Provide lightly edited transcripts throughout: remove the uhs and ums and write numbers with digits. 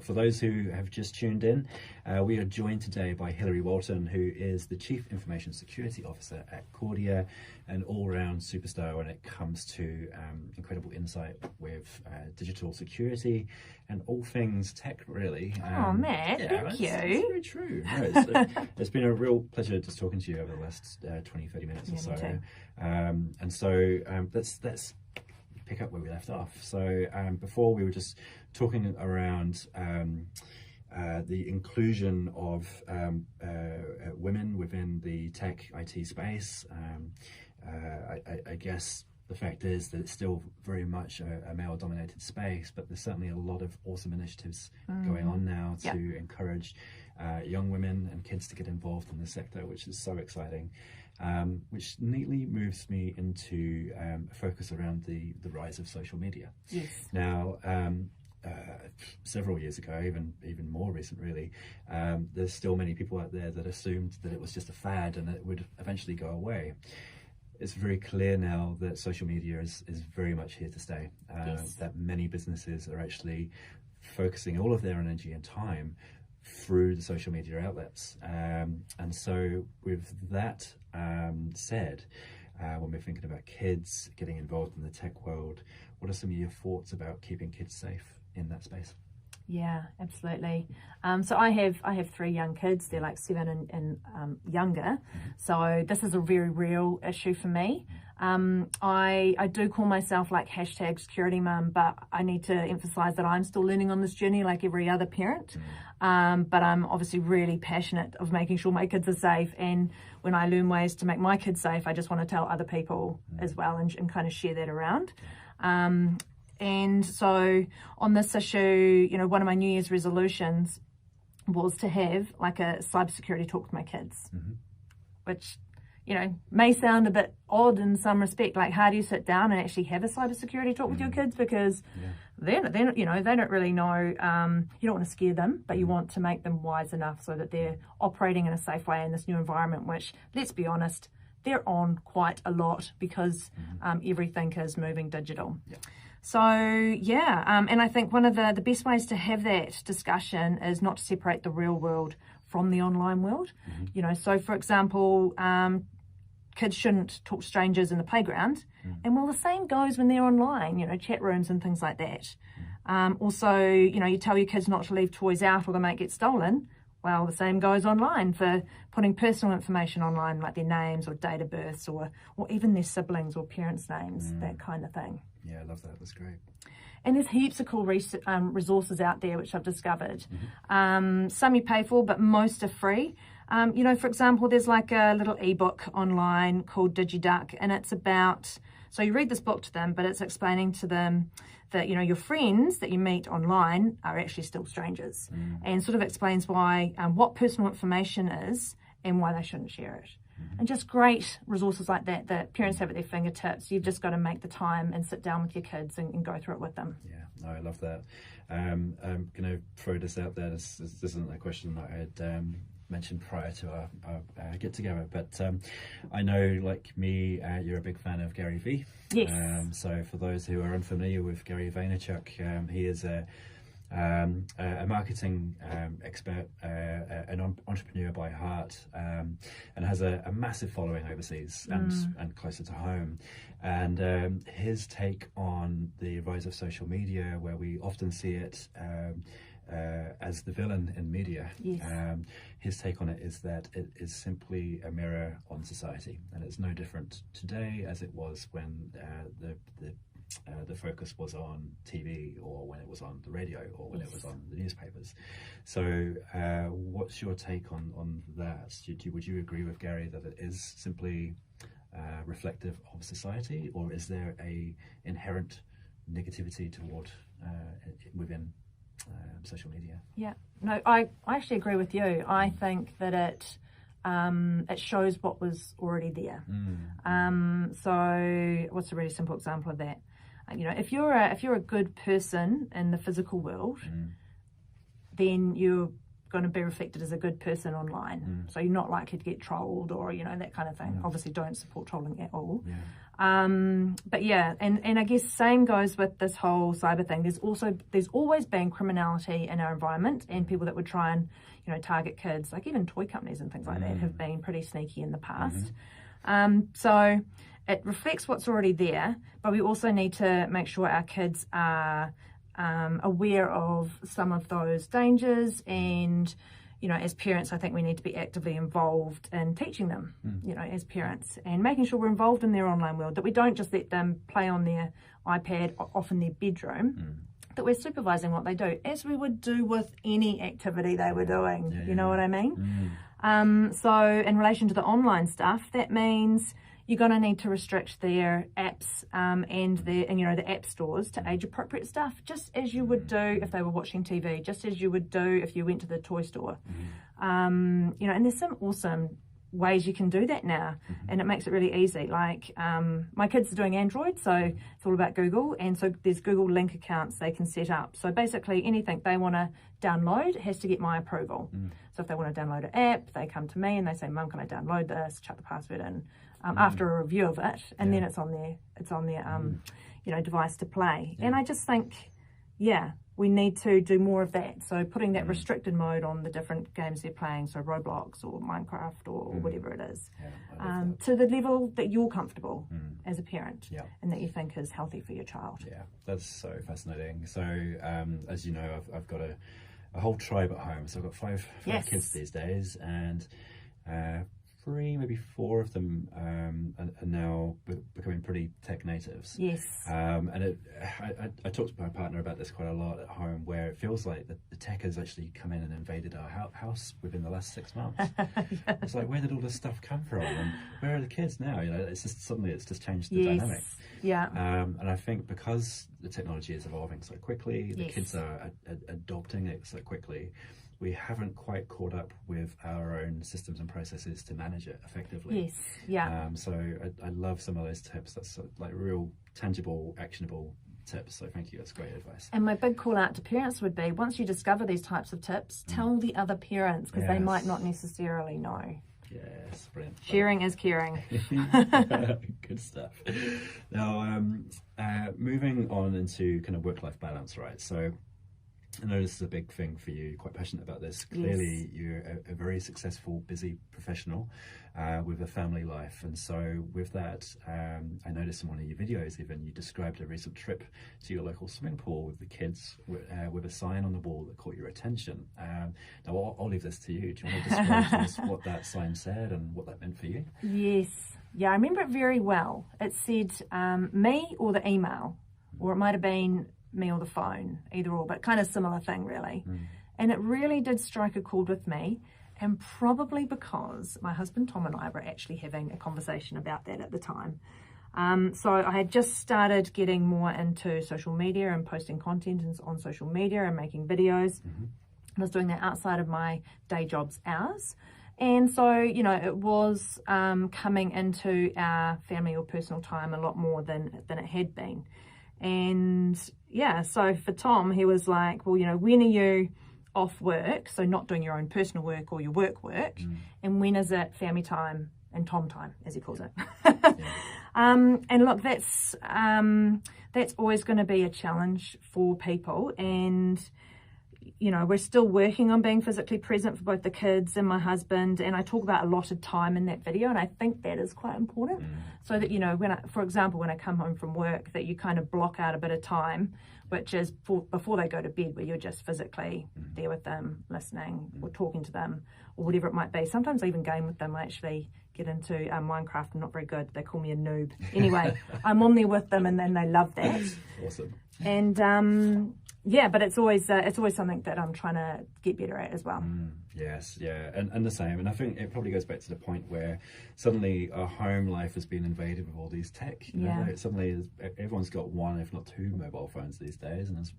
for those who have just tuned in, we are joined today by Hilary Walton, who is the Chief Information Security Officer at Kordia, an all-round superstar when it comes to incredible insight with digital security and all things tech, really. Oh, Matt, thank you. It's very true. No, it's been a real pleasure just talking to you over the last 20-30 minutes or so. And so let's pick up where we left off. So before we were just talking around the inclusion of women within the tech IT space. I guess the fact is that it's still very much a male-dominated space, but there's certainly a lot of awesome initiatives going on now to encourage young women and kids to get involved in the sector, which is so exciting. Which neatly moves me into a focus around the rise of social media. Yes. Now, several years ago, even more recent really, there's still many people out there that assumed that it was just a fad and it would eventually go away. It's very clear now that social media is very much here to stay, that many businesses are actually focusing all of their energy and time through the social media outlets. And so with that said, when we're thinking about kids getting involved in the tech world, what are some of your thoughts about keeping kids safe in that space? Yeah, absolutely. So I have 3 young kids. They're like 7 and younger. So this is a very real issue for me. I do call myself like #security mum, but I need to emphasize that I'm still learning on this journey like every other parent. But I'm obviously really passionate of making sure my kids are safe. And when I learn ways to make my kids safe, I just want to tell other people as well and kind of share that around. And so on this issue, you know, one of my New Year's resolutions was to have like a cybersecurity talk with my kids, which, you know, may sound a bit odd in some respect. Like, how do you sit down and actually have a cybersecurity talk with your kids? Because they're you know, they don't really know. You don't want to scare them, but you want to make them wise enough so that they're operating in a safe way in this new environment, which, let's be honest, they're on quite a lot because everything is moving digital. So and I think one of the best ways to have that discussion is not to separate the real world from the online world. You know, so for example, kids shouldn't talk to strangers in the playground, and well, the same goes when they're online, you know, chat rooms and things like that. Also, you know, you tell your kids not to leave toys out or they might get stolen. Well, the same goes online for putting personal information online, like their names or date of births or even their siblings or parents' names, that kind of thing. Yeah, I love that. That's great. And there's heaps of cool resources out there which I've discovered. Some you pay for, but most are free. You know, for example, there's like a little ebook online called DigiDuck, and it's about, so you read this book to them, but it's explaining to them that, you know, your friends that you meet online are actually still strangers, and sort of explains why, what personal information is and why they shouldn't share it. And just great resources like that that parents have at their fingertips. You've just got to make the time and sit down with your kids and go through it with them. Yeah, no, I love that. I'm going to throw this out there. This isn't a question that I had mentioned prior to our get together, but I know, like me, you're a big fan of Gary Vee. Yes. So for those who are unfamiliar with Gary Vaynerchuk, he is a marketing expert, an entrepreneur by heart, and has a massive following overseas and closer to home. And his take on the rise of social media, where we often see it as the villain in media, his take on it is that it is simply a mirror on society, and it's no different today as it was when the focus was on TV, or when it was on the radio, or when it was on the newspapers. So what's your take on that? Would you agree with Gary that it is simply reflective of society, or is there a inherent negativity toward within social media? Yeah, no, I actually agree with you. I think that it shows what was already there. So what's a really simple example of that? You know, if you're a good person in the physical world, then you're going to be reflected as a good person online. So you're not likely to get trolled or, you know, that kind of thing. Obviously don't support trolling at all. But yeah, and I guess same goes with this whole cyber thing. There's always been criminality in our environment, and people that would try and, you know, target kids, like even toy companies and things like that have been pretty sneaky in the past. So it reflects what's already there, but we also need to make sure our kids are aware of some of those dangers, and, you know, as parents, I think we need to be actively involved in teaching them, you know, as parents, and making sure we're involved in their online world, that we don't just let them play on their iPad off in their bedroom, that we're supervising what they do, as we would do with any activity they were doing, you know what I mean? So in relation to the online stuff, that means you're going to need to restrict their apps and you know, the app stores to age appropriate stuff, just as you would do if they were watching TV, just as you would do if you went to the toy store. You know, and there's some awesome ways you can do that now, and it makes it really easy. Like my kids are doing Android, so it's all about Google, and so there's Google link accounts they can set up. So basically anything they want to download has to get my approval. So if they want to download an app, they come to me and they say, Mum, can I download this, chuck the password in, after a review of it, and then it's on their you know, device to play. And I just think, yeah, we need to do more of that. So putting that restricted mode on the different games they're playing, so Roblox or Minecraft or whatever it is, to the level that you're comfortable as a parent, and that you think is healthy for your child. Yeah, that's so fascinating. So as you know, I've got a whole tribe at home. So I've got five kids these days, and 3, maybe 4 of them are now becoming pretty tech natives. And I talk to my partner about this quite a lot at home, where it feels like the tech has actually come in and invaded our house within the last 6 months. It's like, where did all this stuff come from, and where are the kids now? You know, it's just suddenly it's just changed the dynamic. And I think because the technology is evolving so quickly, the kids are adopting it so quickly, we haven't quite caught up with our own systems and processes to manage it effectively. So I love some of those tips. That's like real tangible, actionable tips. So thank you. That's great advice. And my big call out to parents would be, once you discover these types of tips, tell the other parents, because they might not necessarily know. Yes, brilliant. Sharing is caring. Good stuff. Now, moving on into kind of work-life balance, right? So I know this is a big thing for you, quite passionate about this. Clearly, you're a very successful, busy professional with a family life. And so with that, I noticed in one of your videos even, you described a recent trip to your local swimming pool with the kids with a sign on the wall that caught your attention. Now, I'll leave this to you. Do you want to describe to us what that sign said and what that meant for you? Yes. Yeah, I remember it very well. It said me or the email, or it might have been me or the phone, either or, but kind of similar thing really. And it really did strike a chord with me, and probably because my husband Tom and I were actually having a conversation about that at the time. So I had just started getting more into social media and posting content on social media and making videos. I was doing that outside of my day job's hours. And so, you know, it was coming into our family or personal time a lot more than it had been. And yeah, so for Tom, he was like, well, you know, when are you off work? So not doing your own personal work or your work, and when is it family time and Tom time, as he calls it? And look, that's always going to be a challenge for people. And, you know, we're still working on being physically present for both the kids and my husband. And I talk about allotted time in that video. And I think that is quite important. So that, you know, for example, when I come home from work, that you kind of block out a bit of time, which is before they go to bed, where you're just physically there with them, listening or talking to them or whatever it might be. Sometimes I even game with them. I actually get into Minecraft. I'm not very good. They call me a noob. Anyway, I'm on there with them, and then they love that. Awesome. And yeah, but it's always something that I'm trying to get better at as well. Yes, yeah, and the same. And I think it probably goes back to the point where suddenly our home life has been invaded with all these tech. You know, suddenly everyone's got 1, if not 2 mobile phones these days, and there's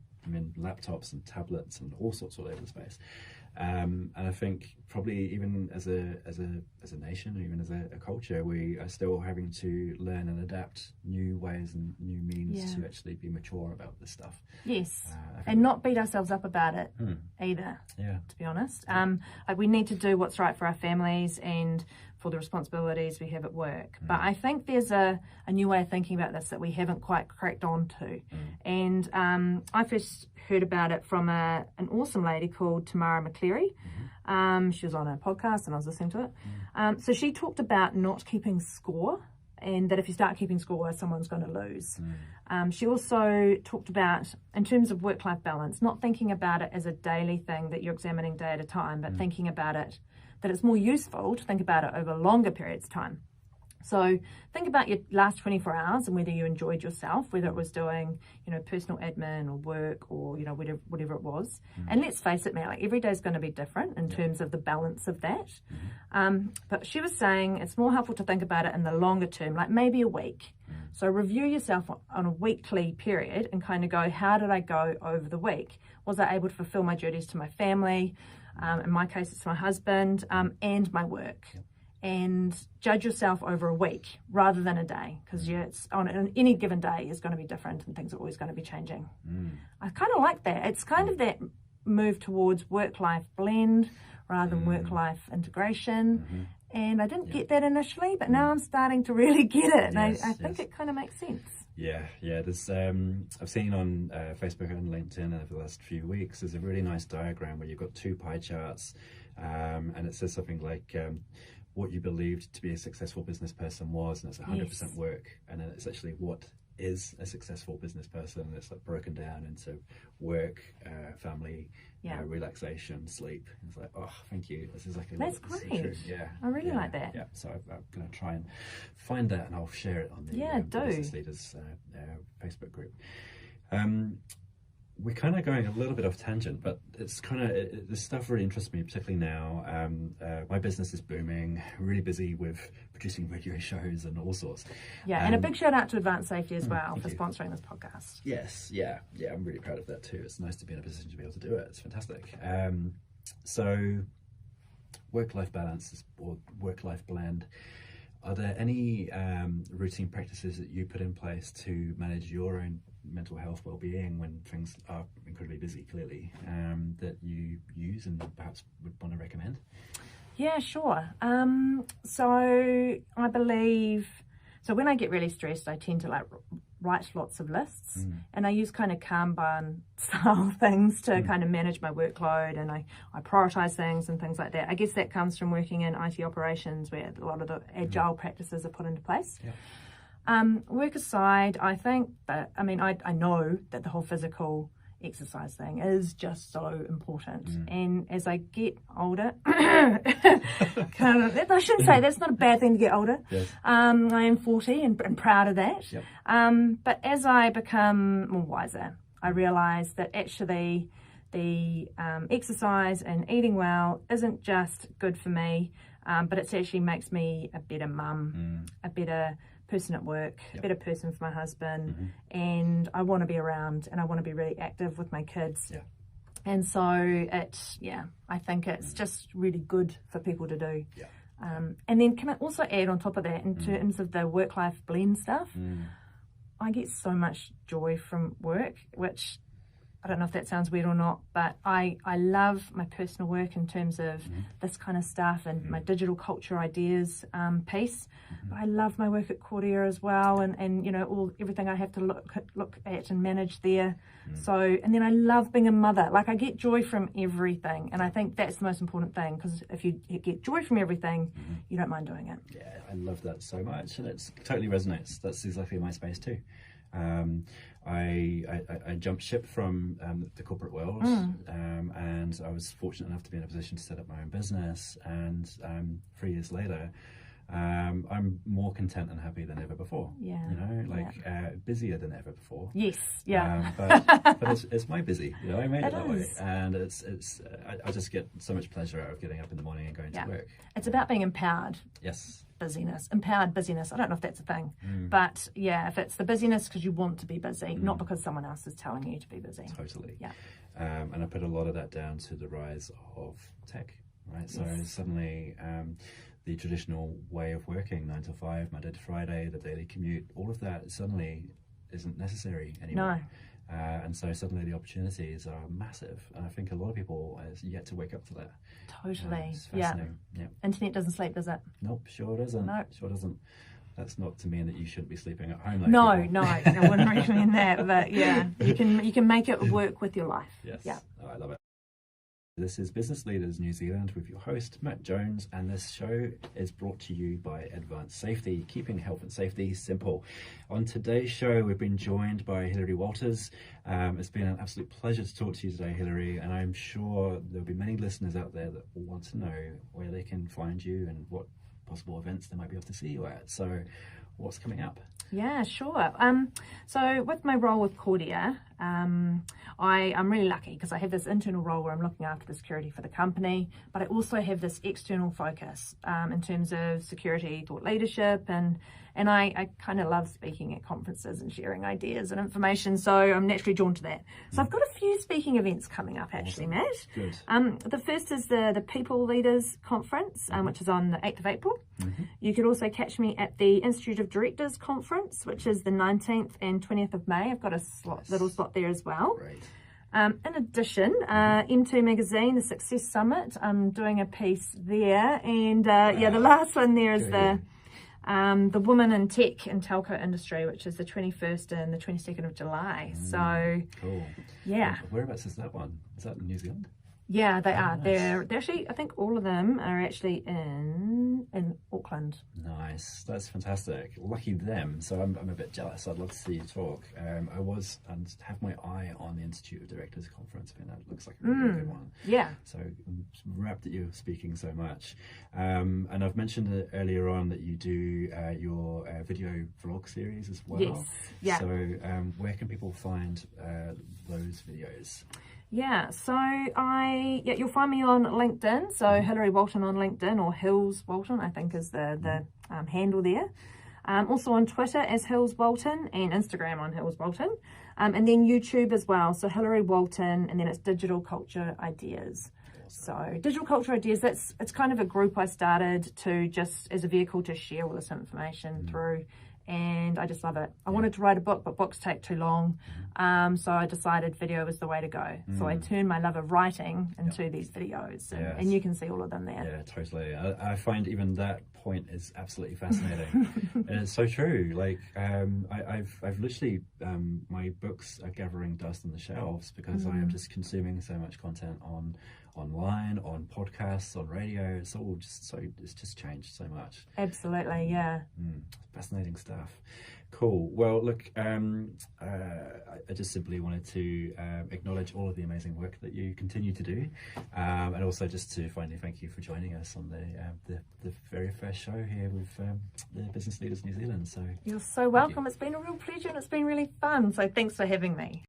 laptops and tablets and all sorts all over the space. And I think probably even as a nation, or even as a culture, we are still having to learn and adapt new ways and new means to actually be mature about this stuff. Yes, and not beat ourselves up about it either. Yeah, to be honest, like we need to do what's right for our families and for the responsibilities we have at work. But I think there's a new way of thinking about this that we haven't quite cracked on to. And I first heard about it from an awesome lady called Tamara McCleary. She was on a podcast and I was listening to it. So she talked about not keeping score, and that if you start keeping score, someone's going to lose. She also talked about, in terms of work-life balance, not thinking about it as a daily thing that you're examining day at a time, but thinking about it, that it's more useful to think about it over longer periods of time. So think about your last 24 hours and whether you enjoyed yourself, whether it was doing, personal admin or work or, whatever it was. And let's face it, man, like every day is going to be different in terms of the balance of that. But she was saying it's more helpful to think about it in the longer term, like maybe a week. So review yourself on a weekly period and kind of go, how did I go over the week? Was I able to fulfill my duties to my family? In my case, it's my husband, and my work. And judge yourself over a week rather than a day, because it's on any given day is going to be different and things are always going to be changing. I kind of like that. It's kind of that move towards work-life blend rather than work-life integration. And I didn't get that initially, but now I'm starting to really get it. And I think it kind of makes sense. Yeah. There's I've seen on Facebook and LinkedIn over the last few weeks, there's a really nice diagram where you've got two pie charts, and it says something like what you believed to be a successful business person was, and it's 100% work, and then it's actually what is a successful business person, and it's like broken down into work, family, relaxation, sleep. It's like, oh, thank you. That's exactly that's what great. True. Yeah, I really like that. Yeah, so I'm going to try and find that, and I'll share it on the Business Leaders Facebook group. We're kind of going a little bit off tangent, but it's kind of, this stuff really interests me, particularly now. My business is booming, really busy with producing radio shows and all sorts. Yeah, and a big shout out to Advanced Safety as well for sponsoring this podcast. Yes, yeah, I'm really proud of that too. It's nice to be in a position to be able to do it. It's fantastic. So work-life balance or work-life blend. Are there any routine practices that you put in place to manage your own mental health well-being when things are incredibly busy, clearly, that you use and perhaps would want to recommend? Yeah, sure. So I believe, so when I get really stressed, I tend to write lots of lists, and I use kind of Kanban style things to kind of manage my workload, and I prioritize things and things like that. I guess that comes from working in IT operations where a lot of the agile practices are put into place. Work aside, I think that, I know that the whole physical exercise thing is just so important. And as I get older, I shouldn't say that's not a bad thing to get older. I am 40 and proud of that. But as I become more wiser, I realise that actually the exercise and eating well isn't just good for me, but it actually makes me a better mum, a better person at work, a better person for my husband, and I want to be around and I want to be really active with my kids. And so I think it's just really good for people to do. And then can I also add on top of that, in terms of the work-life blend stuff, I get so much joy from work, which I don't know if that sounds weird or not, but I love my personal work in terms of this kind of stuff and my digital culture ideas piece. But I love my work at Kordia as well, and everything I have to look at and manage there. So, and then I love being a mother. Like, I get joy from everything, and I think that's the most important thing, because if you get joy from everything, you don't mind doing it. Yeah, I love that so much, and it totally resonates. That's exactly my space too. I jumped ship from the corporate world, and I was fortunate enough to be in a position to set up my own business, and 3 years later I'm more content and happy than ever before. Busier than ever before. But it's my busy. I made it that way, and it's I just get so much pleasure out of getting up in the morning and going to work. It's about being empowered. Empowered busyness. I don't know if that's a thing, but if it's the busyness because you want to be busy, not because someone else is telling you to be busy. Totally. And I put a lot of that down to the rise of tech, right? So suddenly the traditional way of working, 9 to 5, Monday to Friday, the daily commute, all of that suddenly isn't necessary anymore. No. And so suddenly the opportunities are massive. And I think a lot of people have yet to wake up to that. Totally. It's fascinating. Yeah. Internet doesn't sleep, does it? Nope, sure doesn't. Nope. Sure doesn't. That's not to mean that you shouldn't be sleeping at home. No, I wouldn't recommend that. But yeah, you can make it work with your life. Yes. Yeah. Oh, I love it. This is Business Leaders New Zealand with your host, Matt Jones, and this show is brought to you by Advanced Safety, keeping health and safety simple. On today's show, we've been joined by Hilary Walton. It's been an absolute pleasure to talk to you today, Hilary, and I'm sure there'll be many listeners out there that will want to know where they can find you and what possible events they might be able to see you at. So what's coming up? Yeah, sure. So with my role with Kordia, I'm really lucky because I have this internal role where I'm looking after the security for the company, but I also have this external focus in terms of security, thought leadership, and I kind of love speaking at conferences and sharing ideas and information, so I'm naturally drawn to that. So I've got a few speaking events coming up actually, Matt. Good. The first is the People Leaders Conference, which is on the 8th of April. You could also catch me at the Institute of Directors Conference, which is the 19th and 20th of May. I've got a little slot there as well. Great. In addition, M2 Magazine, the Success Summit, I'm doing a piece there. And the last one there is the Women in Tech and Telco Industry, which is the 21st and the 22nd of July. So, cool. Yeah. Whereabouts is that one? Is that in New Zealand? Yeah, they are. Nice. They're actually, I think all of them are actually in Auckland. Nice, that's fantastic. Lucky them. So I'm a bit jealous. I'd love to see you talk. I was and have my eye on the Institute of Directors Conference. I think that looks like a really good one. Yeah. So I'm rapt that you're speaking so much. And I've mentioned earlier on that you do your video vlog series as well. Yes. Yeah. So where can people find those videos? Yeah, so you'll find me on LinkedIn, so Hilary Walton on LinkedIn, or Hills Walton, I think is the handle there. Also on Twitter as Hills Walton, and Instagram on Hills Walton, and then YouTube as well, so Hilary Walton, and then it's Digital Culture Ideas. So Digital Culture Ideas, it's kind of a group I started to just as a vehicle to share all this information through. And I just love it. I wanted to write a book, but books take too long. So I decided video was the way to go. So I turned my love of writing into these videos. And you can see all of them there. Yeah, totally. I find even that point is absolutely fascinating. And it's so true. Like, I've literally, my books are gathering dust on the shelves because I am just consuming so much content online, on podcasts, on radio. It's all it's just changed so much. Absolutely, yeah. Fascinating stuff. Cool. Well, look, I just simply wanted to acknowledge all of the amazing work that you continue to do, and also just to finally thank you for joining us on the very first show here with the Business Leaders New Zealand. So you're so welcome. It's been a real pleasure and it's been really fun. So thanks for having me.